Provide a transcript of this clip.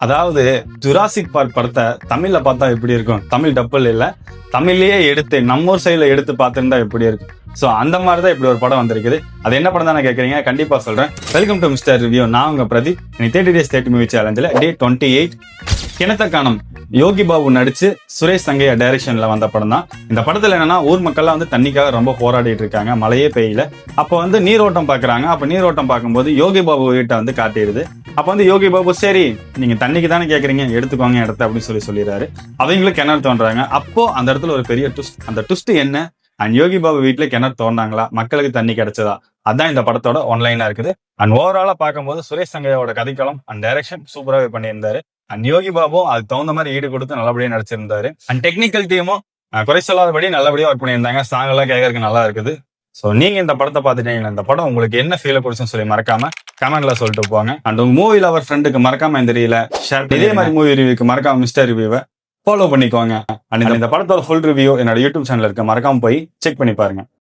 அதாவது Jurassic park படத்தை தமிழ்ல பார்த்தா எப்படி இருக்கும்? தமிழ் டப்பில் இல்ல, தமிழ்லயே எடுத்து நம்ம ஊர் சைடுல எடுத்து பார்த்திருந்தா எப்படி இருக்கும்? சோ அந்த மாதிரிதான் இப்படி ஒரு படம் வந்திருக்குது. அது என்ன படம் தான் கேக்குறீங்க? கண்டிப்பா சொல்றேன். Welcome to mister review. நான் உங்க பிரதீப். 30 days 30 மூவி சேலஞ்சில் டே 28 கிணத்த காணும் யோகி பாபு நடிச்சு சுரேஷ் சங்கையா டைரக்ஷன்ல வந்த படம் தான். இந்த படத்துல என்னன்னா, ஊர் மக்கள்லாம் வந்து தண்ணிக்காக ரொம்ப போராடிட்டு இருக்காங்க. மழையே பெய்யல. அப்ப வந்து நீரோட்டம் பாக்குறாங்க. அப்ப நீரோட்டம் பார்க்கும்போது யோகி பாபு வீட்டை வந்து காட்டிடுது. அப்ப வந்து யோகி பாபு, சரி நீங்க தண்ணிக்கு தானே கேக்குறீங்க, எடுத்துக்கோங்க இடத்த அப்படின்னு சொல்லிடுறாரு. அவங்களும் கிணறு தோன்றாங்க. அப்போ அந்த இடத்துல ஒரு பெரிய ட்விஸ்ட். அந்த ட்விஸ்ட் என்ன? அண்ட் யோகி பாபு வீட்டுல கிணறு தோண்டாங்களா, மக்களுக்கு தண்ணி கிடைச்சதா? அதான் இந்த படத்தோட ஒன்லைனா இருக்குது. அண்ட் ஓவராலா பார்க்கும்போது சுரேஷ் சங்கையோட கதைக்களம் அண்ட் டைரக்ஷன் சூப்பராகவே பண்ணியிருந்தாரு. அண்ட் யோகி பாபு அதுக்கு தகுந்த மாதிரி ஈடு கொடுத்து நல்லபடியா நடிச்சிருந்தாரு. அண்ட் டெக்னிக்கல் டீமும் குறை சொல்லாதபடி நல்லபடியா ஒர்க் பண்ணியிருந்தாங்க. சாங் எல்லாம் கேட்கறதுக்கு நல்லா இருக்குது. சோ நீங்க இந்த படத்தை பார்த்துட்டீங்களா? இந்த படம் உங்களுக்கு என்ன ஃபீல் கொடுச்சுன்னு சொல்லி மறக்காம கமெண்ட்ல சொல்லிட்டு போங்க. அண்ட் உங்க மூவி லவர் ஃப்ரெண்டுக்கு மறக்காம இந்த ரீல ஷேர். இதே மாதிரி மூவி ரிவ்யூக்கு மறக்காம மிஸ்டர் ரிவ்யூவை ஃபாலோ பண்ணிக்கோங்க. அண்ட் இந்த படத்தோட ஃபுல் ரிவ்யூ என்னோட யூடியூப் சேனல் இருக்க, மறக்காம போய் செக் பண்ணி பாருங்க.